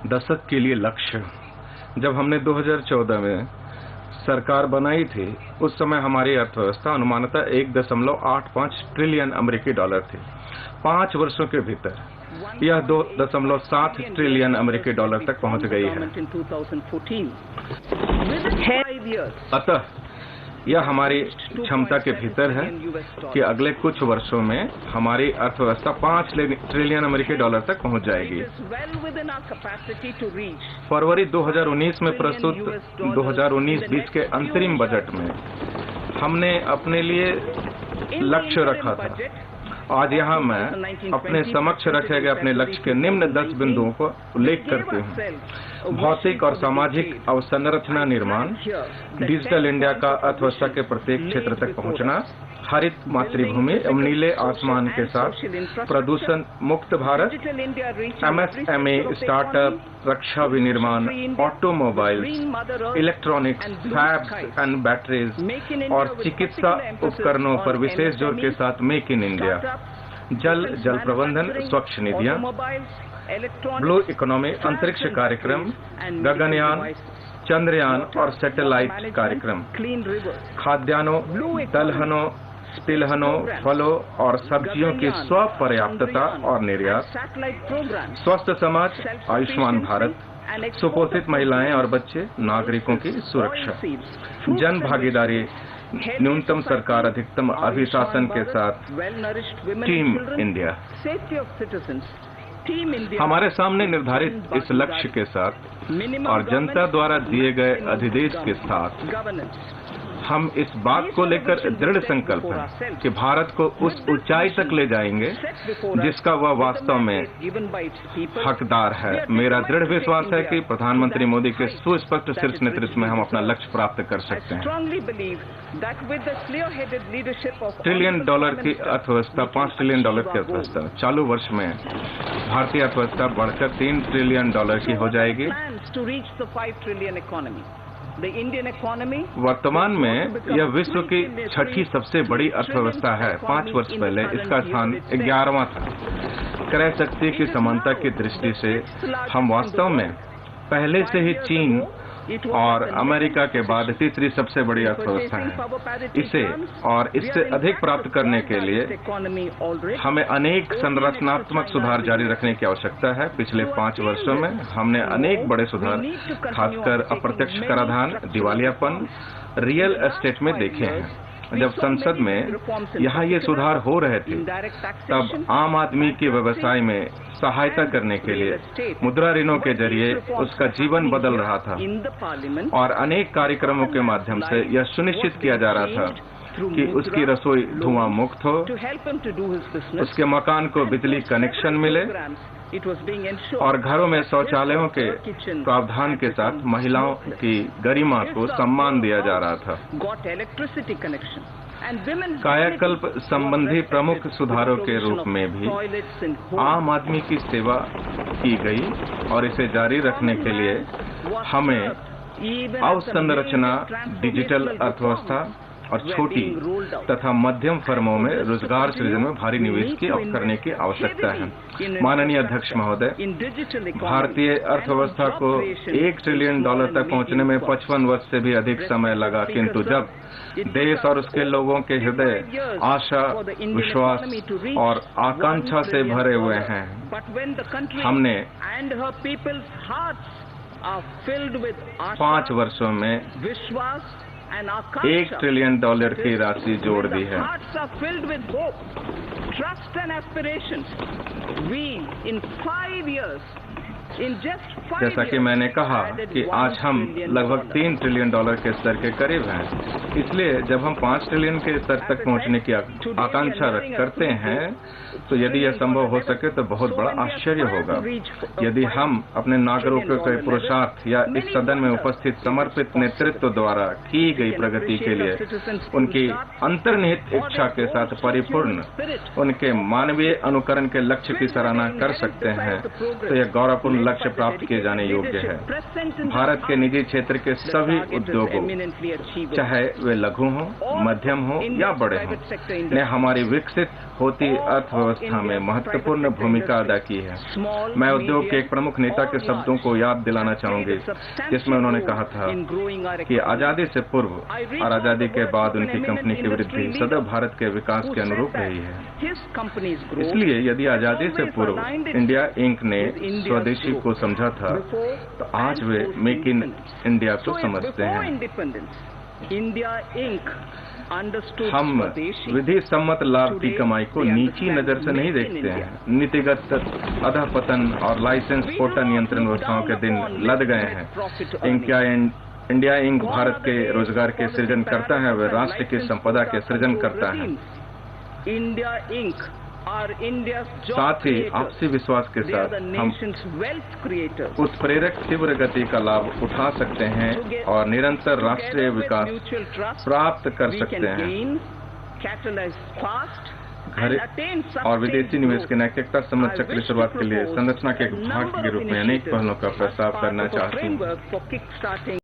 दशक के लिए लक्ष्य। जब हमने 2014 में सरकार बनाई थी, उस समय हमारी अर्थव्यवस्था अनुमानतः 1.85 ट्रिलियन अमेरिकी डॉलर थी। 5 वर्षों के भीतर यह 2.7 ट्रिलियन अमेरिकी डॉलर तक पहुंच गई है। अतः यह हमारी क्षमता के भीतर है कि अगले कुछ वर्षों में हमारी अर्थव्यवस्था 5 ट्रिलियन अमेरिकी डॉलर तक पहुंच जाएगी। फरवरी 2019 में प्रस्तुत 2019-20 के अंतरिम बजट में हमने अपने लिए लक्ष्य रखा था। आज यहाँ मैं अपने समक्ष रखे गए अपने लक्ष्य के निम्न 10 बिंदुओं को उल्लेख करती हूँ। भौतिक और सामाजिक अवसंरचना निर्माण, डिजिटल इंडिया का अर्थव्यवस्था के प्रत्येक क्षेत्र तक पहुँचना, हरित मातृभूमि एवं नीले आसमान के साथ प्रदूषण मुक्त भारत, MSME स्टार्टअप, रक्षा विनिर्माण, automobiles, electronics, fabs and batteries और चिकित्सा उपकरणों पर विशेष जोर के साथ मेक इन इंडिया, जल प्रबंधन, स्वच्छ निधियां, ब्लू इकोनॉमी, अंतरिक्ष कार्यक्रम, गगनयान, चंद्रयान और सैटेलाइट कार्यक्रम, खाद्यान्नों, दलहनों, तिलहनों, फलों और सब्जियों की स्वपर्याप्तता और निर्यात, स्वस्थ समाज, आयुष्मान भारत, सुपोषित महिलाएं और बच्चे, नागरिकों की सुरक्षा, जन भागीदारी, न्यूनतम सरकार अधिकतम अभिशासन के साथ टीम इंडिया। हमारे सामने निर्धारित इस लक्ष्य के साथ और जनता द्वारा दिए गए अधिदेश के साथ हम इस बात को लेकर दृढ़ संकल्प हैं कि भारत को उस ऊंचाई तक ले जाएंगे जिसका वह वास्तव में हकदार है। मेरा दृढ़ विश्वास है कि प्रधानमंत्री मोदी के सुस्पष्ट शीर्ष नेतृत्व में हम अपना लक्ष्य प्राप्त कर सकते हैं। ट्रिलियन डॉलर की अर्थव्यवस्था, 5 ट्रिलियन डॉलर की अर्थव्यवस्था चालू वर्ष में भारतीय अर्थव्यवस्था बढ़कर 3 ट्रिलियन डॉलर की हो जाएगी। वर्तमान में यह विश्व की 6ठी सबसे बड़ी अर्थव्यवस्था है। 5 वर्ष पहले इसका स्थान 11वां था। क्रय शक्ति की समानता की दृष्टि से हम वास्तव में पहले से ही चीन और अमेरिका के बाद तीसरी सबसे बड़ी अर्थव्यवस्था है। इसे और इससे अधिक प्राप्त करने के लिए हमें अनेक संरचनात्मक सुधार जारी रखने की आवश्यकता है। पिछले 5 वर्षों में हमने अनेक बड़े सुधार, खासकर अप्रत्यक्ष कराधान, दिवालियापन, रियल एस्टेट में देखे हैं। जब संसद में यहाँ ये सुधार हो रहे थे, तब आम आदमी के व्यवसाय में सहायता करने के लिए मुद्रा ऋणों के जरिए उसका जीवन बदल रहा था और अनेक कार्यक्रमों के माध्यम से यह सुनिश्चित किया जा रहा था कि उसकी रसोई धुआं मुक्त हो, उसके मकान को बिजली कनेक्शन मिले और घरों में शौचालयों के प्रावधान के साथ महिलाओं की गरिमा को सम्मान दिया जा रहा था। कायाकल्प संबंधी प्रमुख सुधारों के रूप में भी आम आदमी की सेवा की गई और इसे जारी रखने के लिए हमें अवसंरचना, डिजिटल अर्थव्यवस्था और छोटी तथा मध्यम फर्मों में रोजगार सृजन में भारी निवेश करने की आवश्यकता है। माननीय अध्यक्ष महोदय, भारतीय अर्थव्यवस्था को 1 ट्रिलियन डॉलर तक पहुंचने में 55 वर्ष से भी अधिक समय लगा, किंतु जब देश और उसके लोगों के हृदय आशा, विश्वास और आकांक्षा से भरे हुए हैं, हमने 5 वर्षों में 1 ट्रिलियन डॉलर की राशि जोड़ दी है। जैसा कि मैंने कहा कि आज हम लगभग 3 ट्रिलियन डॉलर के स्तर के करीब हैं। इसलिए जब हम 5 ट्रिलियन के स्तर तक पहुंचने की आकांक्षा करते हैं, तो यदि यह संभव हो सके तो बहुत बड़ा आश्चर्य होगा। यदि हम अपने नागरिकों के पुरुषार्थ या इस सदन में उपस्थित समर्पित नेतृत्व द्वारा की गई प्रगति के लिए उनकी अंतर्निहित इच्छा के साथ परिपूर्ण उनके मानवीय अनुकरण के लक्ष्य की सराहना कर सकते हैं, तो यह गौरवपूर्ण लक्ष्य प्राप्त किए जाने योग्य है। भारत के निजी क्षेत्र के सभी उद्योगों, चाहे वे लघु हों, मध्यम हों या बड़े हों, ने हमारी विकसित होती अर्थव्यवस्था में महत्वपूर्ण भूमिका अदा की है। मैं उद्योग के एक प्रमुख नेता के शब्दों को याद दिलाना चाहूंगी, जिसमें उन्होंने कहा था कि आजादी से पूर्व और आजादी के बाद उनकी कंपनी की वृद्धि सदैव भारत के विकास के अनुरूप रही है। इसलिए यदि आजादी से पूर्व इंडिया इंक ने स्वदेशी को समझा था, तो आज वे मेक इन इंडिया को समझते हैं। हम विधि सम्मत लाभ की कमाई को नीची नजर से नहीं देखते हैं। नीतिगत अधःपतन और लाइसेंस कोटा नियंत्रण व्यवस्थाओं के दिन लद गए हैं। इंडिया इंक भारत के रोजगार के सृजन करता है, वह राष्ट्र की संपदा के सृजन करता है। इंडिया इंक साथ ही आपसी विश्वास के साथ हम उत्प्रेरक तीव्र गति का लाभ उठा सकते हैं और निरंतर राष्ट्रीय विकास प्राप्त कर सकते हैं। घर और विदेशी निवेश के नैतिकता सम्मत चक्र की शुरुआत के लिए संरचना के एक भाग के रूप में अनेक पहलों का प्रस्ताव करना चाहती हूँ।